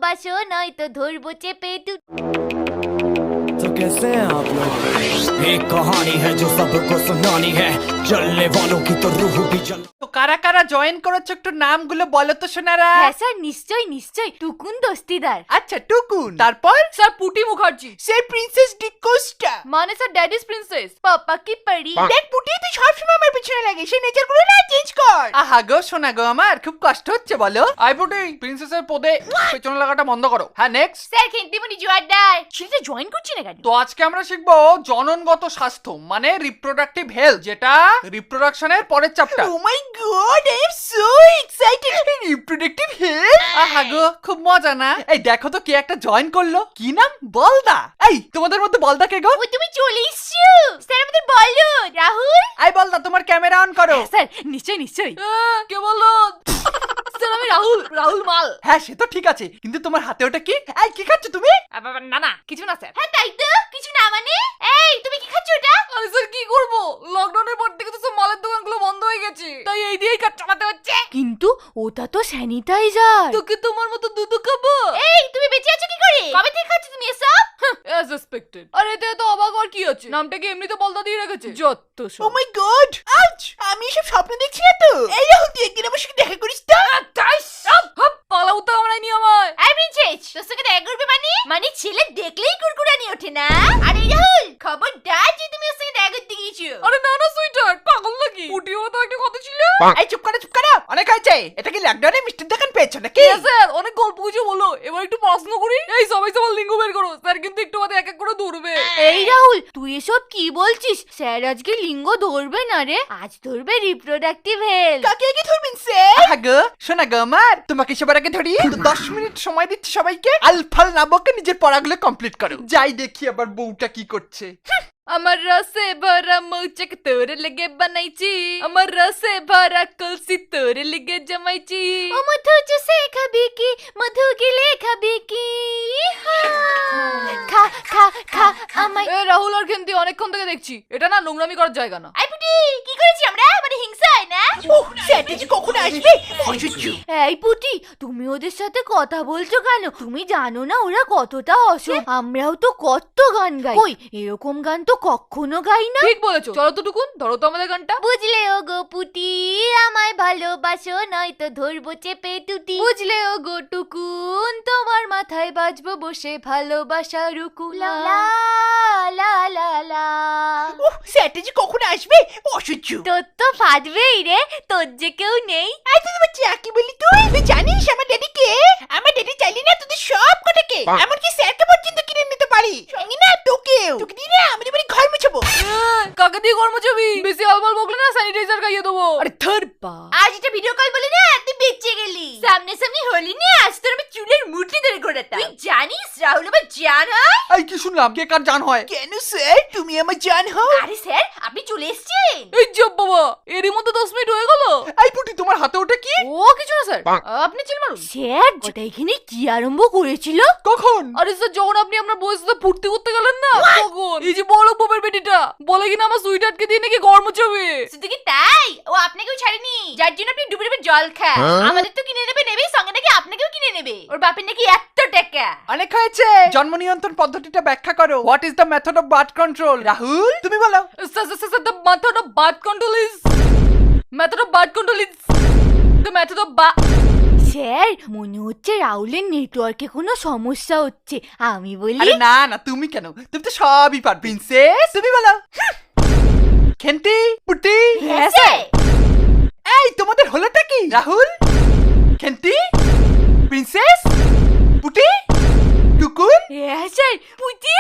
ভালোবাসো নয়তো ধরবো চেপে तो कैसे हैं आप लोग? एक कहानी है जो सबको सुनानी है, जलने वालों की तो रूह भी जल। তো কারা কারা জয়েন করেছো একটু নামগুলো বলো তো সোনারা। হ্যাঁ স্যার নিশ্চয় নিশ্চয় টুকুন দস্তিদার। আচ্ছা টুকুন, তারপর স্যার পুটি মুখার্জি। সেই প্রিন্সেস ডিকোস্টা। মানে স্যার ড্যাডিস প্রিন্সেস। পাপা কি পড়ি। দেখ পুটি তুই সবসময় আমার পিছনে লাগে, সেই নেচার গুলো না চেঞ্জ কর। আহা গো সোনা গো আমার খুব কষ্ট হচ্ছে বলো। আই পুটি প্রিন্সেসের পদে পেছনে লাগাটা বন্ধ করো। হ্যাঁ নেক্সট। স্যার খেন্তিমনি জোয়ারদার। ছেলেটা জয়েন করছি না কেন? তো আজকে আমরা শিখবো জননগত স্বাস্থ্য মানে রিপ্রোডাক্টিভ হেলথ, যেটা রিপ্রোডাকশনের পরের chapter. Oh my god I am so excited. Reproductive health, আহা গো খুব মজা না। এই দেখো তো কে একটা জয়েন করলো, কি নাম? বলদা। এই তোমাদের মধ্যে বলদা কে গো? ও তুমি চলে এসছো। স্যার আমাদের বলো রাহুল। এই বলদা তোমার ক্যামেরা অন করো। স্যার নিশ্চয় নিশ্চয়। কে বললো? স্যার আমি রাহুল মাল। হ্যাঁ সে তো ঠিক আছে, কিন্তু তোমার হাতে ওটা কি? এই কি খাচ্ছ তুমি? না না কিছু না স্যার। হ্যাঁ তাই তো, কিছু না মানে। এই তুমি কি খাচ্ছ ওটা? আরে স্যার কি করবো, লকডাউনের পর থেকে তো সব মালের দোকানগুলো বন্ধ হয়ে গেছে, তাই এই দিয়েই কাজ চালাতে হচ্ছে। কিন্তু ওটা তো স্যানিটাইজার। তোকে তোমার মতো দুধ খাবো? এই তুমি বেঁচে আছো কি করে? কবে থেকে খাচ্ছ তুমি এসব? As expected. আরে এতে তো অবাক হওয়ার কি আছে, নামটাকে এমনিতে বলদা দিয়ে রেখেছে। যত ও সব। মাই গড আউচ, আমি এসব স্বপ্ন দেখছি না তো। এই রাহুল তুই একদিন আমার সাথে দেখা করিস তো। পালাও তো আমরা নি আমায়। এই প্রিন্সেস তোর সঙ্গে দেখা করবে মানে ছেলে দেখলেই কুরকুরানি ওঠে না। আরে রাহুল খবরদার যে তুমি ওর সঙ্গে দেখা করতে গিয়েছো। আরে না না সুইটার, পাগল নাকি? পুটি হলো তো একটা কথা ছিল। এই চুপ করো অনেক হয়েছে। এটা কি লকডাউনে মিষ্টির দোকান পেয়েছো নাকি? স্যার অনেক গল্প কিছু বলো, এবার একটু প্রশ্ন করি। এই সবাই সবার লিঙ্গ বের করো, স্যার কিন্তু একটু বাদে এক এক করে ধরবে। এই রাহুল তুই এসব কি বলছিস? স্যার আজকে লিঙ্গ ধরবে না রে, আজ ধরবে রিপ্রোডাক্টিভ হেলথ। কাকে আগে ধরবেন স্যার? আহা গো শোনা গো আমার, তোমাকে সবার আগে ধরি তো 10 মিনিট সময় দিচ্ছি সবাইকে। আলফাল না বকে নিজের পড়াগুলো কমপ্লিট করো। যাই দেখি আবার বউটা কি করছে। আমার রসে ভরা মৌচাক তোর লেগে বানাইছি, আমার রসে ভরা কলসি তোর লেগে জমাইছি। ও মধু চুষে খাবি কি, মধু গিলে খাবি কি? খা খা খা আমায়। এ রাহুল আর খেন্তি অনেকক্ষণ থেকে দেখছি, এটা না নোংরামি করার জায়গা না। আই পুটি কি করেছি আমরা? মানে হিংসা হয় না? স্যাটেজি কখন আসবে? অসহ্য। এই পুটি তুমি ওদের সাথে কথা বলছো কেন? তুমি জানো না ওরা কতটা অসভ্য? আমরাও তো কত গান গাই। কই এরকম গান তো কখনো গাই না। ঠিক বলেছো, চলো তো টুকুন ধরো তো আমাদের গানটা। বুঝলে ও গো পুটি আমায় ভালোবাসো নয়তো ধরবো চেপে টুটি। বুঝলে ও গো টুকুন তোমার মাথায় বাজবো বসে ভালোবাসা রুকুলা। লা লা লা লা। স্যাটেজি কখন আসবে? অসহ্য। তোর তো ফাটবেই রে, তোর যে কেউ নেই। আই তুই তোমার চাকি বলি তুই জানিস আমার ড্যাডি কে? আমার ড্যাডি চাইলে না তোদের সব কটাকে এমনকি স্যারকে পর্যন্ত কিনে নিতে পারি। সঙ্গে না তোকেও। তোকে দিয়ে না আমাদের বাড়ি ঘর মুছাবো। কাকে দিয়ে কর্ম ছবি? বেশি আলবাল বকলে না স্যানিটাইজার খাইয়ে দেবো। আরে ধর বা। আজ এটা ভিডিও কল বলে না তুই বেঁচে গেলি। সামনে সামনে হলি না, আজ তোর আমি চুলের মুঠি ধরে ঘোরাতাম। তুই জানিস রাহুল আমার জান হয়? এই কি শুনলাম, কে কার জান হয়? কেন স্যার তুমি আমার জান হও? আরে স্যার আপনি চলে এসেছেন। এই জব বাবা, এরই মধ্যে 10 মিনিট হয়ে গেল। এই পুটি তোমার হাতে ওটা কি? ও কিছু না স্যার, আপনি চিল মারুন। স্যার ওটা এখানে কি আরম্ভ করেছিল? কখন? আরে স্যার যখন আপনি আপনার বয়স সাথে ফুর্তি করতে গেলেন না, তখন এই যে বড় বাবার বেটিটা বলে কিনা আমার সুইটারকে দিয়ে নাকি ঘর মুছাবে। শুধু কি তাই, ও আপনাকেও ছাড়েনি, যার জন্য আপনি ডুবে ডুবে জল খান। আমাদের তো কিনে নেবে নেবেই, সঙ্গে নাকি আপনাকেও কিনে নেবে। ওর বাপের নাকি এত টাকা। অনেক হয়েছে। জন্ম নিয়ন্ত্রণ পদ্ধতিটা ব্যাখ্যা করো। What is the method of birth control? Rahul তুমি বলো। Sir the method of birth control is the method of sir মনে হচ্ছে রাহুলের নেটওয়ার্কে কোনো সমস্যা হচ্ছে, আমি বলি। আরে না না তুমি কেন, তুমি তো সবই পার। প্রিন্সেস তুমি বলো। খেন্তি পুটি। হ্যাঁ স্যার। এই তোমাদের হলোটা কি? রাহুল, খেন্তি, প্রিন্সেস, পুটি, টুকুন। হ্যাঁ স্যার পুটি